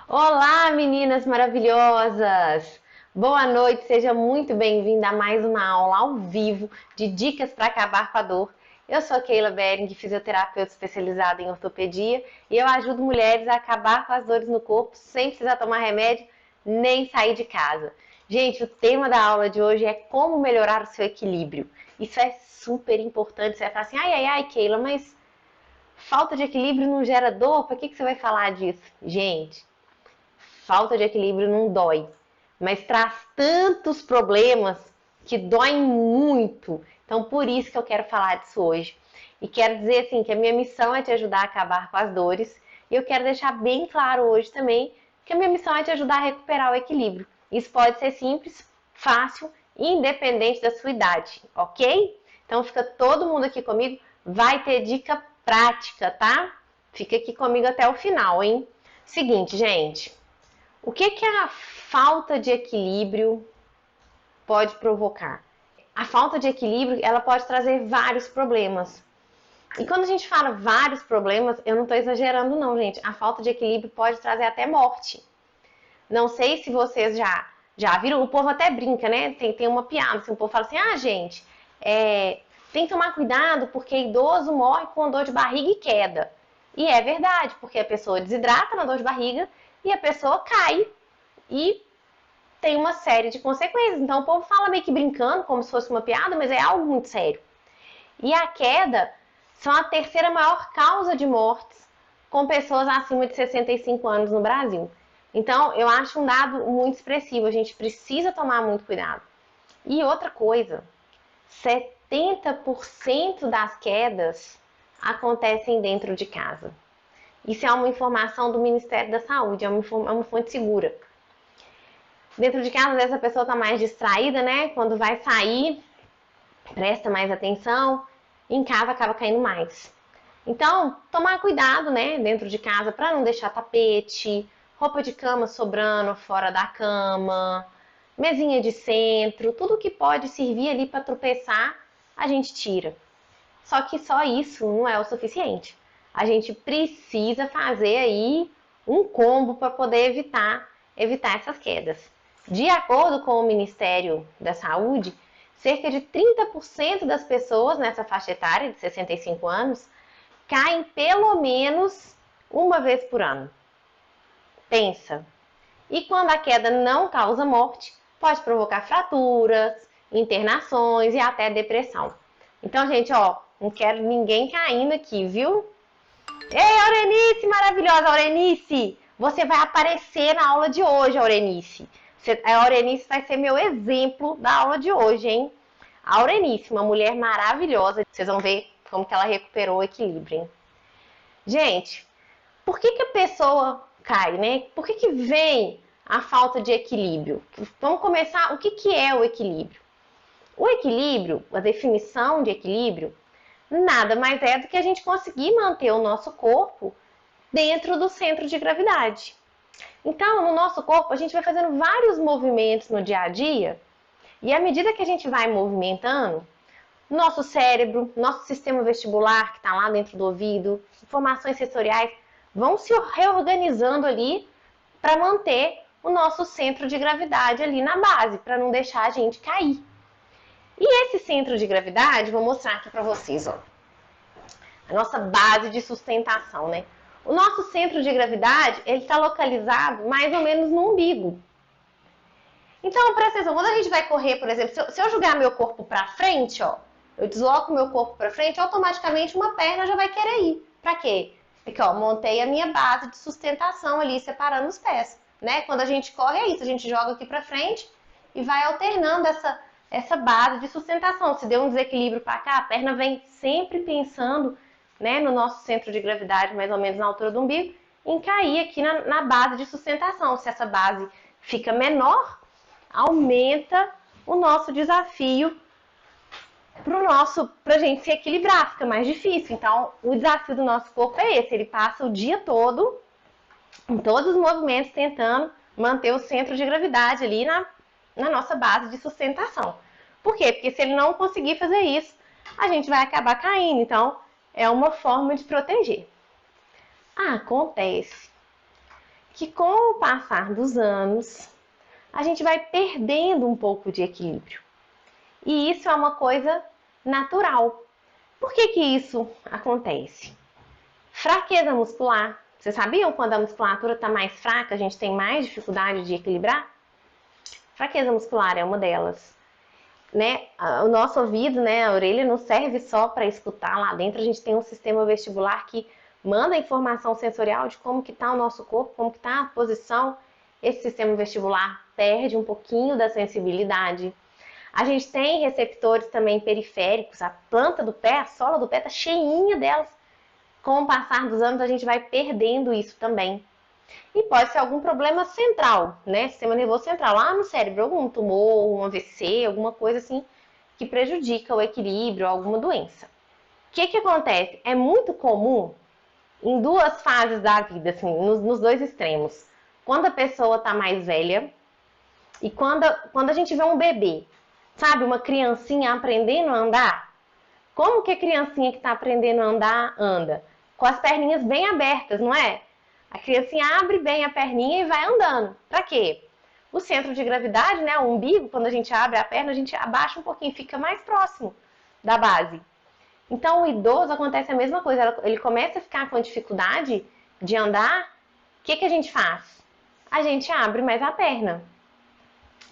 Olá, meninas maravilhosas! Boa noite, seja muito bem-vinda a mais uma aula ao vivo de dicas para acabar com a dor. Eu sou a Keila Bering, fisioterapeuta especializada em ortopedia, e eu ajudo mulheres a acabar com as dores no corpo sem precisar tomar remédio nem sair de casa. Gente, o tema da aula de hoje é como melhorar o seu equilíbrio. Isso é super importante. Você vai falar assim, ai, Keila, mas falta de equilíbrio não gera dor? Para que você vai falar disso? Gente, falta de equilíbrio não dói, mas traz tantos problemas que doem muito. Então, por isso que eu quero falar disso hoje. E quero dizer assim que a minha missão é te ajudar a acabar com as dores. E eu quero deixar bem claro hoje também que a minha missão é te ajudar a recuperar o equilíbrio. Isso pode ser simples, fácil, independente da sua idade, ok? Então fica todo mundo aqui comigo, vai ter dica prática, tá? Fica aqui comigo até o final, hein? Seguinte, gente, o que a falta de equilíbrio pode provocar? A falta de equilíbrio, ela pode trazer vários problemas. E quando a gente fala vários problemas, eu não estou exagerando não, gente. A falta de equilíbrio pode trazer até morte. Não sei se vocês já viram, o povo até brinca, né? Tem uma piada, assim, o povo fala assim, gente, tem que tomar cuidado porque idoso morre com dor de barriga e queda. E é verdade, porque a pessoa desidrata na dor de barriga e a pessoa cai e tem uma série de consequências. Então o povo fala meio que brincando, como se fosse uma piada, mas é algo muito sério. E a queda são a terceira maior causa de mortes com pessoas acima de 65 anos no Brasil. Então eu acho um dado muito expressivo, a gente precisa tomar muito cuidado. E outra coisa, 70% das quedas acontecem dentro de casa. Isso é uma informação do Ministério da Saúde, é uma fonte segura. Dentro de casa, às vezes a pessoa está mais distraída, né? Quando vai sair, presta mais atenção. Em casa acaba caindo mais. Então, tomar cuidado, né? Dentro de casa para não deixar tapete, roupa de cama sobrando fora da cama, mesinha de centro, tudo que pode servir ali para tropeçar, a gente tira. Só que só isso não é o suficiente. A gente precisa fazer aí um combo para poder evitar essas quedas. De acordo com o Ministério da Saúde, cerca de 30% das pessoas nessa faixa etária de 65 anos caem pelo menos uma vez por ano. Pensa. E quando a queda não causa morte, pode provocar fraturas, internações e até depressão. Então, gente, não quero ninguém caindo aqui, viu? Ei, Aurenice, maravilhosa Aurenice! Você vai aparecer na aula de hoje, Aurenice. A Aurenice vai ser meu exemplo da aula de hoje, hein? A Aurenice, uma mulher maravilhosa. Vocês vão ver como que ela recuperou o equilíbrio, hein? Gente, por que a pessoa cai, né? Por que vem a falta de equilíbrio? Vamos começar, o que é o equilíbrio? O equilíbrio, a definição de equilíbrio, nada mais é do que a gente conseguir manter o nosso corpo dentro do centro de gravidade. Então, no nosso corpo, a gente vai fazendo vários movimentos no dia a dia, e à medida que a gente vai movimentando, nosso cérebro, nosso sistema vestibular, que está lá dentro do ouvido, informações sensoriais, vão se reorganizando ali para manter o nosso centro de gravidade ali na base, para não deixar a gente cair. E esse centro de gravidade, vou mostrar aqui para vocês, ó. A nossa base de sustentação, né? O nosso centro de gravidade, ele está localizado mais ou menos no umbigo. Então, presta atenção, quando a gente vai correr, por exemplo, se eu jogar meu corpo para frente, ó, eu desloco meu corpo para frente, automaticamente uma perna já vai querer ir. Para quê? Porque, ó, montei a minha base de sustentação ali, separando os pés, né? Quando a gente corre é isso, a gente joga aqui para frente e vai alternando essa base de sustentação. Se deu um desequilíbrio para cá, a perna vem sempre pensando, né, no nosso centro de gravidade, mais ou menos na altura do umbigo, em cair aqui na base de sustentação. Se essa base fica menor, aumenta o nosso desafio para a gente se equilibrar, fica mais difícil. Então, o desafio do nosso corpo é esse, ele passa o dia todo, em todos os movimentos, tentando manter o centro de gravidade ali na nossa base de sustentação. Por quê? Porque se ele não conseguir fazer isso, a gente vai acabar caindo. Então, é uma forma de proteger. Acontece que com o passar dos anos, a gente vai perdendo um pouco de equilíbrio. E isso é uma coisa natural. Por que que isso acontece? Fraqueza muscular. Vocês sabiam quando a musculatura está mais fraca, a gente tem mais dificuldade de equilibrar? Fraqueza muscular é uma delas. Né? O nosso ouvido, né, a orelha não serve só para escutar. Lá dentro a gente tem um sistema vestibular que manda informação sensorial de como que está o nosso corpo, como que está a posição. Esse sistema vestibular perde um pouquinho da sensibilidade. A gente tem receptores também periféricos, a planta do pé, a sola do pé está cheinha delas. Com o passar dos anos a gente vai perdendo isso também. E pode ser algum problema central, né? Sistema nervoso central, lá no cérebro, algum tumor, um AVC, alguma coisa assim que prejudica o equilíbrio, alguma doença. O que que acontece? É muito comum em duas fases da vida, assim, nos dois extremos. Quando a pessoa está mais velha e quando a gente vê um bebê, sabe, uma criancinha aprendendo a andar. Como que a criancinha que está aprendendo a andar, anda? Com as perninhas bem abertas, não é? A criancinha abre bem a perninha e vai andando. Pra quê? O centro de gravidade, né, o umbigo, quando a gente abre a perna, a gente abaixa um pouquinho, fica mais próximo da base. Então, o idoso acontece a mesma coisa. Ele começa a ficar com dificuldade de andar. O que que a gente faz? A gente abre mais a perna.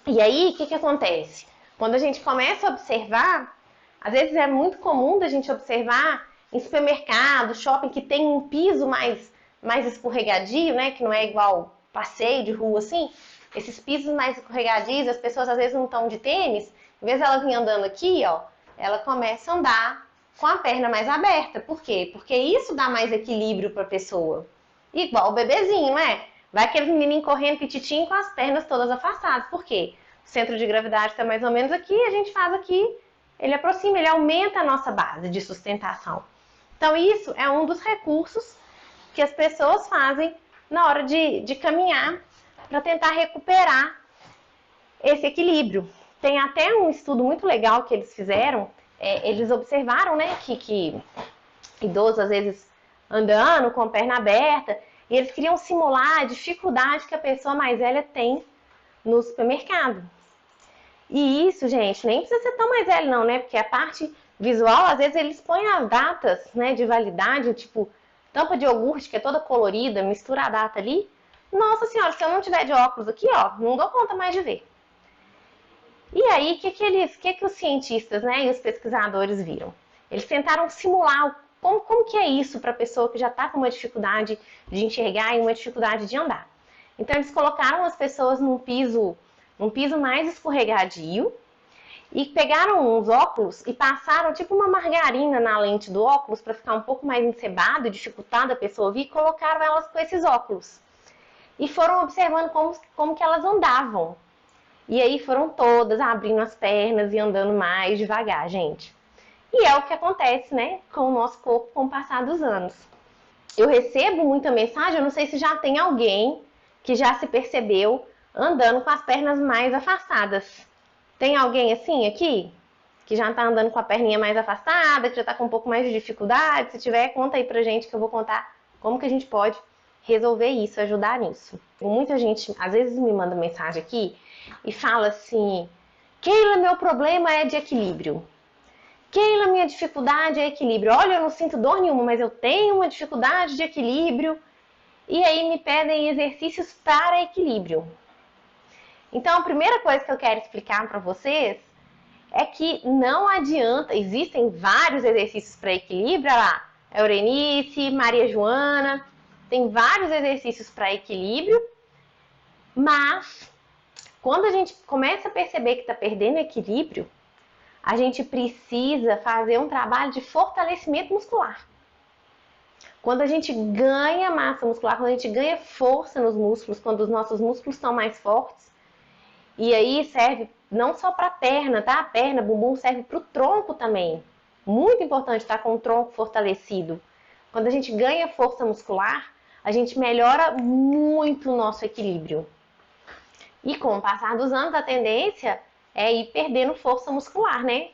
E aí, o que que acontece? Quando a gente começa a observar, às vezes é muito comum da gente observar em supermercado, shopping, que tem um piso mais escorregadio, né? Que não é igual passeio de rua assim. Esses pisos mais escorregadios, as pessoas às vezes não estão de tênis. Em vez de elas virem andando aqui, ó, ela começa a andar com a perna mais aberta. Por quê? Porque isso dá mais equilíbrio para a pessoa. Igual o bebezinho, né? Vai aquele menininho correndo pititinho com as pernas todas afastadas. Por quê? O centro de gravidade está mais ou menos aqui, a gente faz aqui, ele aproxima, ele aumenta a nossa base de sustentação. Então isso é um dos recursos que as pessoas fazem na hora de caminhar para tentar recuperar esse equilíbrio. Tem até um estudo muito legal que eles fizeram, eles observaram, né, que idosos às vezes andando com a perna aberta, e eles queriam simular a dificuldade que a pessoa mais velha tem no supermercado. E isso, gente, nem precisa ser tão mais velho não, né, porque a parte visual, às vezes eles põem as datas, né, de validade, tipo tampa de iogurte que é toda colorida, mistura a data ali. Nossa senhora, se eu não tiver de óculos aqui, ó, não dou conta mais de ver. E aí, o que os cientistas, né, e os pesquisadores viram? Eles tentaram simular como que é isso para a pessoa que já está com uma dificuldade de enxergar e uma dificuldade de andar. Então, eles colocaram as pessoas num piso mais escorregadio e pegaram uns óculos e passaram tipo uma margarina na lente do óculos para ficar um pouco mais encebado e dificultado a pessoa ouvir, e colocaram elas com esses óculos. E foram observando como que elas andavam. E aí foram todas abrindo as pernas e andando mais devagar, gente. E é o que acontece, né, com o nosso corpo com o passar dos anos. Eu recebo muita mensagem, eu não sei se já tem alguém que já se percebeu andando com as pernas mais afastadas. Tem alguém assim aqui? Que já tá andando com a perninha mais afastada, que já tá com um pouco mais de dificuldade? Se tiver, conta aí pra gente que eu vou contar como que a gente pode resolver isso, ajudar nisso. Muita gente, às vezes, me manda mensagem aqui e fala assim: Keila, meu problema é de equilíbrio. Keila, minha dificuldade é equilíbrio. Olha, eu não sinto dor nenhuma, mas eu tenho uma dificuldade de equilíbrio. E aí me pedem exercícios para equilíbrio. Então, a primeira coisa que eu quero explicar para vocês é que não adianta, existem vários exercícios para equilíbrio, olha lá, Eurenice, Maria Joana, tem vários exercícios para equilíbrio, mas quando a gente começa a perceber que está perdendo equilíbrio, a gente precisa fazer um trabalho de fortalecimento muscular. Quando a gente ganha massa muscular, quando a gente ganha força nos músculos, quando os nossos músculos estão mais fortes, e aí serve não só para a perna, tá? A perna, bumbum serve para o tronco também. Muito importante estar com o tronco fortalecido. Quando a gente ganha força muscular, a gente melhora muito o nosso equilíbrio. E com o passar dos anos, a tendência é ir perdendo força muscular, né?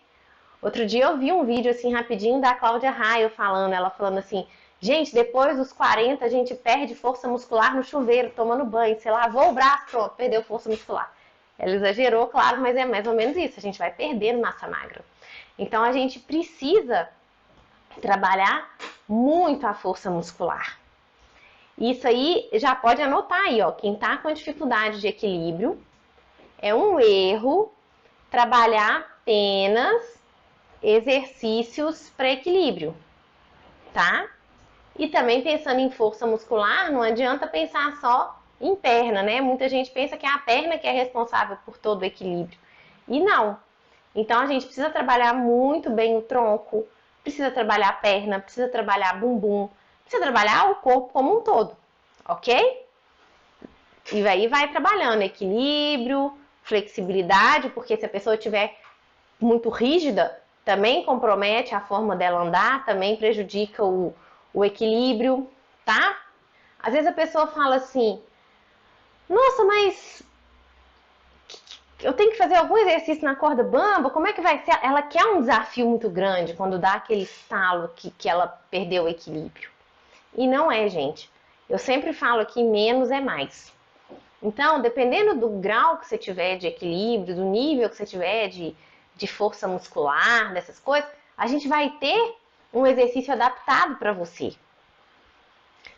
Outro dia eu vi um vídeo assim rapidinho da Cláudia Raia falando, ela falando assim, Gente, depois dos 40, a gente perde força muscular no chuveiro, tomando banho. Você lavou o braço, pronto, perdeu força muscular. Ela exagerou, claro, mas é mais ou menos isso. A gente vai perdendo massa magra. Então, a gente precisa trabalhar muito a força muscular. Isso aí, já pode anotar aí, ó. Quem tá com dificuldade de equilíbrio, é um erro trabalhar apenas exercícios para equilíbrio, tá? E também pensando em força muscular, não adianta pensar só em perna, né? Muita gente pensa que é a perna que é responsável por todo o equilíbrio. E não. Então a gente precisa trabalhar muito bem o tronco, precisa trabalhar a perna, precisa trabalhar bumbum, precisa trabalhar o corpo como um todo, ok? E aí vai trabalhando equilíbrio, flexibilidade, porque se a pessoa estiver muito rígida, também compromete a forma dela andar, também prejudica o equilíbrio, tá? Às vezes a pessoa fala assim, nossa, mas eu tenho que fazer algum exercício na corda bamba, como é que vai ser? Ela quer um desafio muito grande quando dá aquele estalo que ela perdeu o equilíbrio. E não é, gente. Eu sempre falo que menos é mais. Então, dependendo do grau que você tiver de equilíbrio, do nível que você tiver de força muscular, dessas coisas, a gente vai ter um exercício adaptado para você.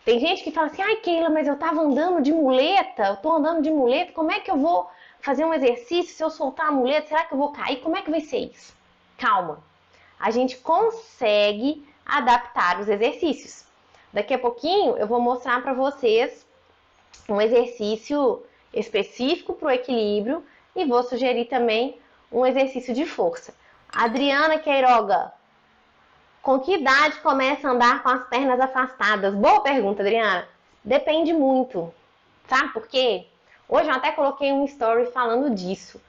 Tem gente que fala assim, ai Keila, mas eu tava andando de muleta, eu tô andando de muleta, como é que eu vou fazer um exercício se eu soltar a muleta? Será que eu vou cair? Como é que vai ser isso? Calma, a gente consegue adaptar os exercícios. Daqui a pouquinho eu vou mostrar para vocês um exercício específico para o equilíbrio e vou sugerir também um exercício de força. Adriana Queiroga, com que idade começa a andar com as pernas afastadas? Boa pergunta, Adriana. Depende muito. Sabe por quê? Hoje eu até coloquei um story falando disso.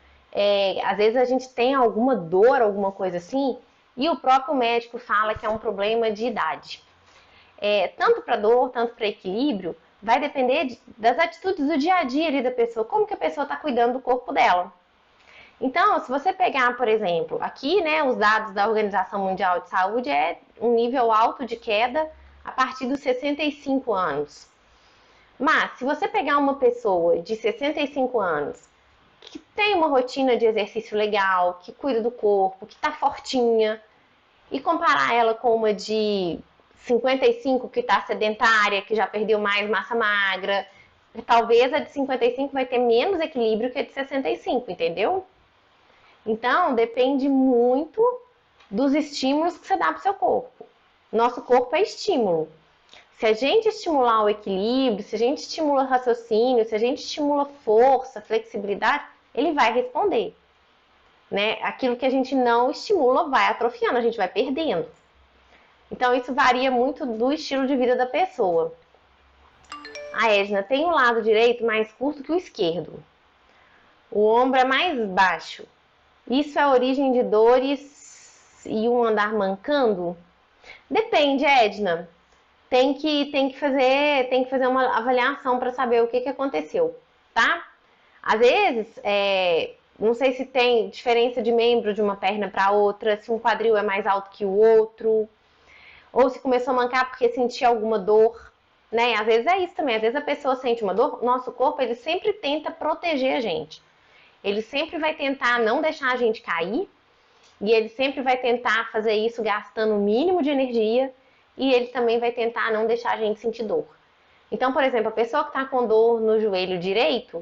Às vezes a gente tem alguma dor, alguma coisa assim, e o próprio médico fala que é um problema de idade. Tanto para dor, tanto para equilíbrio, vai depender das atitudes do dia a dia ali da pessoa, como que a pessoa está cuidando do corpo dela. Então, se você pegar, por exemplo, aqui, né, os dados da Organização Mundial de Saúde é um nível alto de queda a partir dos 65 anos. Mas, se você pegar uma pessoa de 65 anos, que tem uma rotina de exercício legal, que cuida do corpo, que está fortinha, e comparar ela com uma de 55 que está sedentária, que já perdeu mais massa magra, talvez a de 55 vai ter menos equilíbrio que a de 65, entendeu? Então, depende muito dos estímulos que você dá para o seu corpo. Nosso corpo é estímulo. Se a gente estimular o equilíbrio, se a gente estimula o raciocínio, se a gente estimula força, flexibilidade, ele vai responder. Né? Aquilo que a gente não estimula vai atrofiando, a gente vai perdendo. Então, isso varia muito do estilo de vida da pessoa. A Edna tem o lado direito mais curto que o esquerdo. O ombro é mais baixo. Isso é a origem de dores e um andar mancando? Depende, Edna. Tem que fazer uma avaliação para saber o que aconteceu, tá? Às vezes, não sei se tem diferença de membro de uma perna para outra, se um quadril é mais alto que o outro, ou se começou a mancar porque sentia alguma dor, né? Às vezes é isso também, às vezes a pessoa sente uma dor, nosso corpo ele sempre tenta proteger a gente. Ele sempre vai tentar não deixar a gente cair, e ele sempre vai tentar fazer isso gastando o mínimo de energia, e ele também vai tentar não deixar a gente sentir dor. Então, por exemplo, a pessoa que está com dor no joelho direito,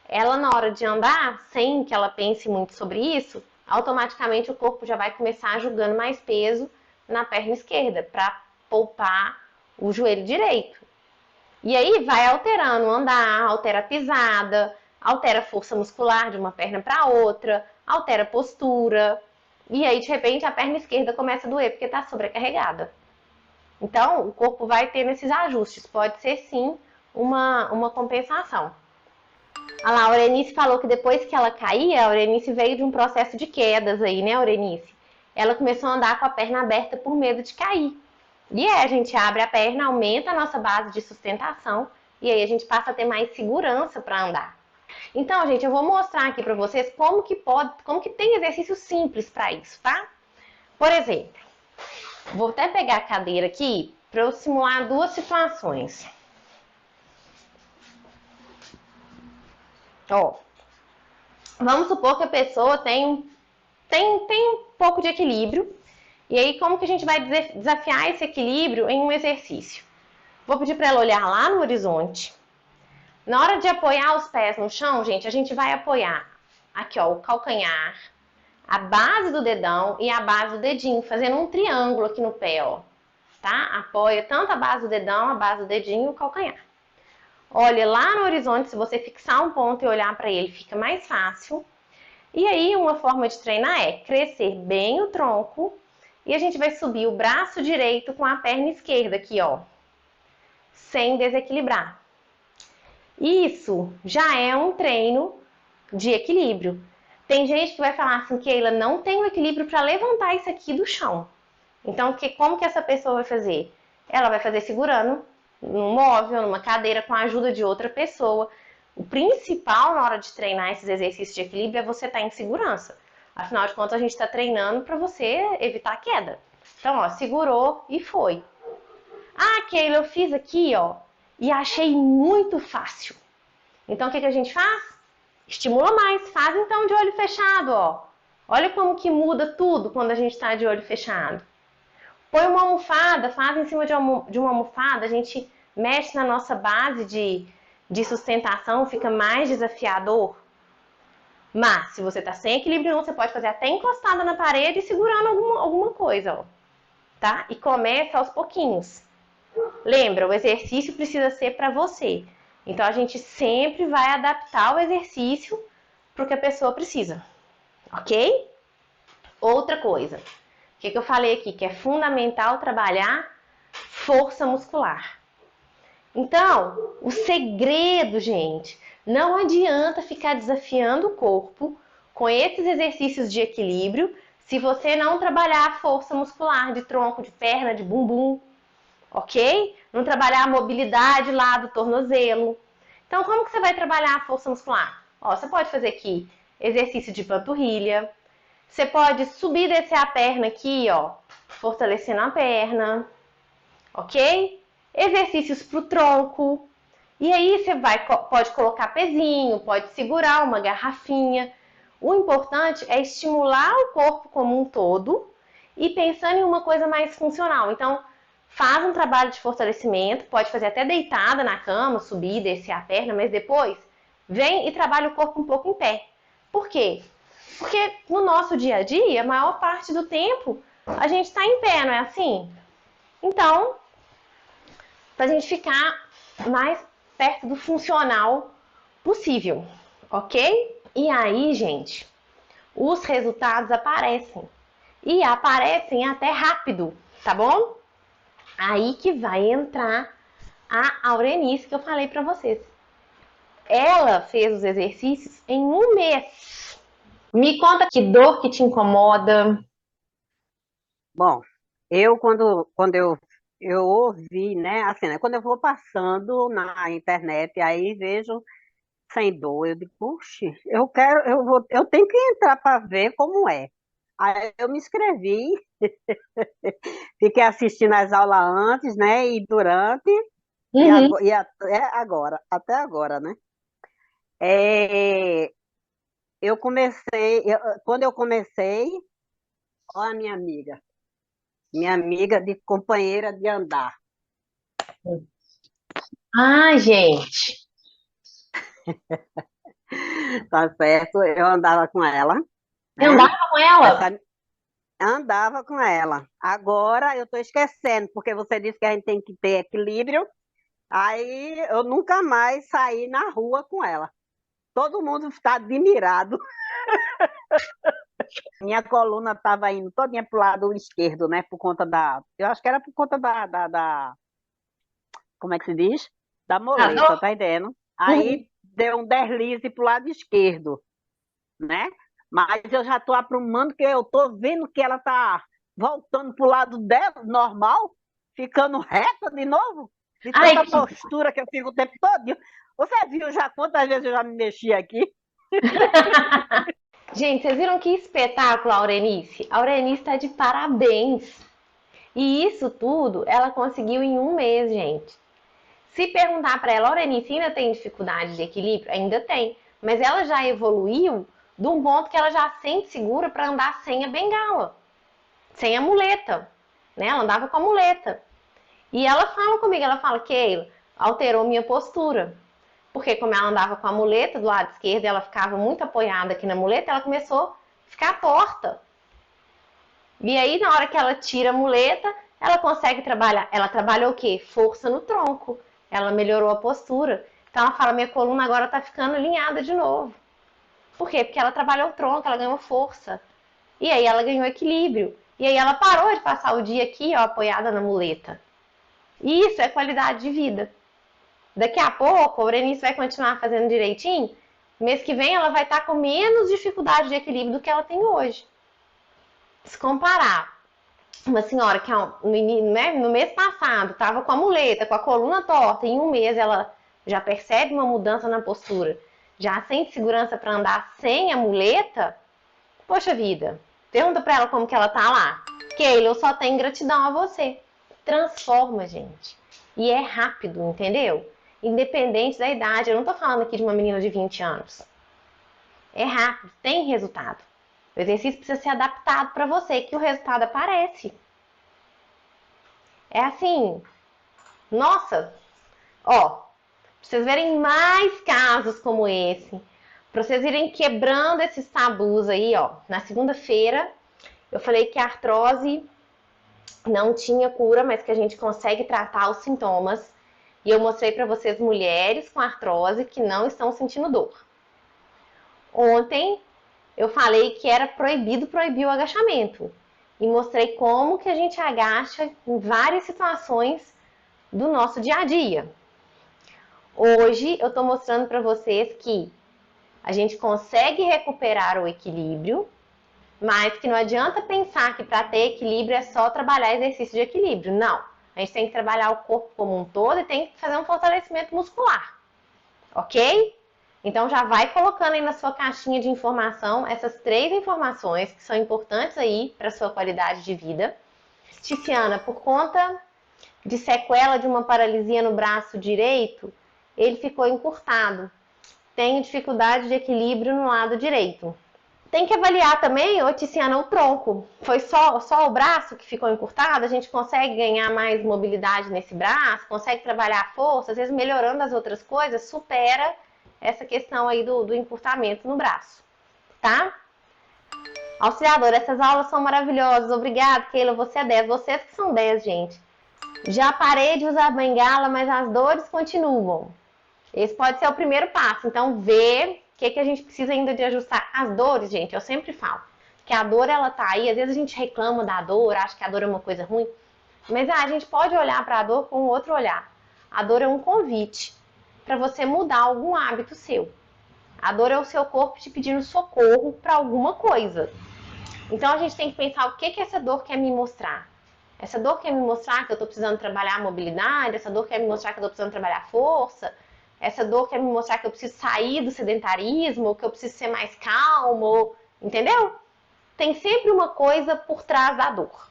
ela na hora de andar, sem que ela pense muito sobre isso, automaticamente o corpo já vai começar jogando mais peso na perna esquerda, para poupar o joelho direito. E aí vai alterando o andar, altera a pisada, altera a força muscular de uma perna para outra, altera a postura, e aí de repente a perna esquerda começa a doer porque está sobrecarregada. Então o corpo vai tendo esses ajustes, pode ser sim uma compensação. A Laurenice falou que depois que ela caía, a Aurenice veio de um processo de quedas aí, né, Aurenice? Ela começou a andar com a perna aberta por medo de cair. E aí a gente abre a perna, aumenta a nossa base de sustentação e aí a gente passa a ter mais segurança para andar. Então, gente, eu vou mostrar aqui para vocês como que tem exercício simples para isso, tá? Por exemplo, vou até pegar a cadeira aqui para eu simular duas situações. Ó, vamos supor que a pessoa tem um pouco de equilíbrio. E aí, como que a gente vai desafiar esse equilíbrio em um exercício? Vou pedir para ela olhar lá no horizonte. Na hora de apoiar os pés no chão, gente, a gente vai apoiar aqui, ó, o calcanhar, a base do dedão e a base do dedinho, fazendo um triângulo aqui no pé, ó. Tá? Apoia tanto a base do dedão, a base do dedinho e o calcanhar. Olha lá no horizonte, se você fixar um ponto e olhar para ele, fica mais fácil. E aí, uma forma de treinar é crescer bem o tronco e a gente vai subir o braço direito com a perna esquerda aqui, ó, sem desequilibrar. Isso já é um treino de equilíbrio. Tem gente que vai falar assim, Keila, não tenho equilíbrio para levantar isso aqui do chão. Então, como que essa pessoa vai fazer? Ela vai fazer segurando num móvel, numa cadeira, com a ajuda de outra pessoa. O principal na hora de treinar esses exercícios de equilíbrio é você estar em segurança. Afinal de contas, a gente está treinando para você evitar a queda. Então, ó, segurou e foi. Ah, Keila, eu fiz aqui, ó, e achei muito fácil. Então, o que a gente faz? Estimula mais. Faz então de olho fechado, ó. Olha como que muda tudo quando a gente está de olho fechado. Põe uma almofada, faz em cima de uma almofada, a gente mexe na nossa base de sustentação, fica mais desafiador. Mas, se você tá sem equilíbrio, você pode fazer até encostada na parede e segurando alguma coisa, ó. Tá? E começa aos pouquinhos. Lembra, o exercício precisa ser para você. Então, a gente sempre vai adaptar o exercício para o que a pessoa precisa. Ok? Outra coisa. O que eu falei aqui? Que é fundamental trabalhar força muscular. Então, o segredo, gente, não adianta ficar desafiando o corpo com esses exercícios de equilíbrio se você não trabalhar a força muscular de tronco, de perna, de bumbum, ok? Não trabalhar a mobilidade lá do tornozelo. Então, como que você vai trabalhar a força muscular? Ó, você pode fazer aqui exercício de panturrilha, você pode subir e descer a perna aqui, ó, fortalecendo a perna, ok? Exercícios para o tronco. E aí você pode colocar pezinho, pode segurar uma garrafinha. O importante é estimular o corpo como um todo e pensando em uma coisa mais funcional. Então, faz um trabalho de fortalecimento, pode fazer até deitada na cama, subir, descer a perna, mas depois vem e trabalha o corpo um pouco em pé. Por quê? Porque no nosso dia a dia, a maior parte do tempo, a gente está em pé, não é assim? Então, para a gente ficar mais perto do funcional possível, ok? E aí, gente, os resultados aparecem. E aparecem até rápido, tá bom? Aí que vai entrar a Aurenice que eu falei para vocês. Ela fez os exercícios em um mês. Me conta que dor que te incomoda. Bom, quando eu ouvi, né, assim, né, quando eu vou passando na internet, aí vejo sem dor, eu digo, puxa, eu tenho que entrar para ver como é. Aí eu me inscrevi, fiquei assistindo as aulas antes, né, e durante, Uhum. até agora, né? É, quando eu comecei, ó a minha amiga de companheira de andar. Ah, gente. Tá certo? Eu andava com ela, Você né? andava com ela? Essa, andava com ela. Agora eu tô esquecendo, porque você disse que a gente tem que ter equilíbrio. Aí eu nunca mais saí na rua com ela. Todo mundo está admirado. Minha coluna estava indo todinha pro lado esquerdo, né? Por conta da. Eu acho que era por conta como é que se diz? Da Ah, moleta, dor? tá entendendo? Uhum. Aí deu um deslize pro lado esquerdo, né? Mas eu já estou aprumando que eu estou vendo que ela está voltando para o lado dela, normal, ficando reta de novo, de Ai, tanta postura que eu fico o tempo todo. Você viu já quantas vezes eu já me mexi aqui? gente, vocês viram que espetáculo, a Aurenice? A Aurenice está de parabéns. E isso tudo ela conseguiu em um mês, gente. Se perguntar para ela, Lorenice, ainda tem dificuldade de equilíbrio? Ainda tem. Mas ela já evoluiu de um ponto que ela já se sente segura para andar sem a bengala, sem a muleta. Né? Ela andava com a muleta. E ela fala comigo, ela fala, Keila, alterou minha postura. Porque como ela andava com a muleta do lado esquerdo, ela ficava muito apoiada aqui na muleta, ela começou a ficar torta. E aí, na hora que ela tira a muleta, ela consegue trabalhar. Ela trabalhou o quê? Força no tronco. Ela melhorou a postura. Então ela fala, minha coluna agora tá ficando alinhada de novo. Por quê? Porque ela trabalhou o tronco, ela ganhou força. E aí ela ganhou equilíbrio. E aí ela parou de passar o dia aqui, ó, apoiada na muleta. E isso é qualidade de vida. Daqui a pouco, a Aurenice vai continuar fazendo direitinho. Mês que vem ela vai estar com menos dificuldade de equilíbrio do que ela tem hoje. Se comparar uma senhora que no mês passado estava com a muleta, com a coluna torta, em um mês ela já percebe uma mudança na postura, já sente segurança para andar sem a muleta, poxa vida, pergunta para ela como que ela tá lá. Keila, eu só tenho gratidão a você. Transforma, gente. E é rápido, entendeu? Independente da idade. Eu não tô falando aqui de uma menina de 20 anos. É rápido, tem resultado. O exercício precisa ser adaptado para você, que o resultado aparece. É assim, nossa, ó, pra vocês verem mais casos como esse, pra vocês irem quebrando esses tabus aí, ó. Na segunda-feira, eu falei que a artrose não tinha cura, mas que a gente consegue tratar os sintomas. E eu mostrei pra vocês mulheres com artrose que não estão sentindo dor. Ontem, eu falei que era proibido proibir o agachamento. E mostrei como que a gente agacha em várias situações do nosso dia a dia. Hoje eu estou mostrando para vocês que a gente consegue recuperar o equilíbrio, mas que não adianta pensar que para ter equilíbrio é só trabalhar exercício de equilíbrio. Não. A gente tem que trabalhar o corpo como um todo e tem que fazer um fortalecimento muscular. Ok? Então já vai colocando aí na sua caixinha de informação essas 3 informações que são importantes aí para a sua qualidade de vida. Tiziana, por conta de sequela de uma paralisia no braço direito, ele ficou encurtado. Tenho dificuldade de equilíbrio no lado direito. Tem que avaliar também, ô Tiziana, o tronco. Foi só o braço que ficou encurtado? A gente consegue ganhar mais mobilidade nesse braço? Consegue trabalhar a força? Às vezes melhorando as outras coisas, supera essa questão aí do encurtamento no braço, tá? Auxiliadora, essas aulas são maravilhosas. Obrigada, Keila, você é 10. Vocês que são 10, gente. Já parei de usar bengala, mas as dores continuam. Esse pode ser o primeiro passo. Então, ver o que a gente precisa ainda de ajustar. As dores, gente, eu sempre falo que a dor, ela tá aí. Às vezes a gente reclama da dor, acha que a dor é uma coisa ruim. Mas a gente pode olhar para a dor com outro olhar. A dor é um convite para você mudar algum hábito seu. A dor é o seu corpo te pedindo socorro para alguma coisa. Então, a gente tem que pensar o que essa dor quer me mostrar. Essa dor quer me mostrar que eu estou precisando trabalhar a mobilidade, essa dor quer me mostrar que eu estou precisando trabalhar a força, essa dor quer me mostrar que eu preciso sair do sedentarismo, ou que eu preciso ser mais calmo, entendeu? Tem sempre uma coisa por trás da dor.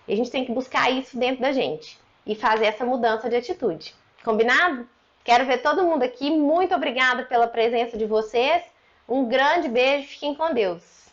E a gente tem que buscar isso dentro da gente e fazer essa mudança de atitude. Combinado? Quero ver todo mundo aqui. Muito obrigada pela presença de vocês. Um grande beijo. Fiquem com Deus.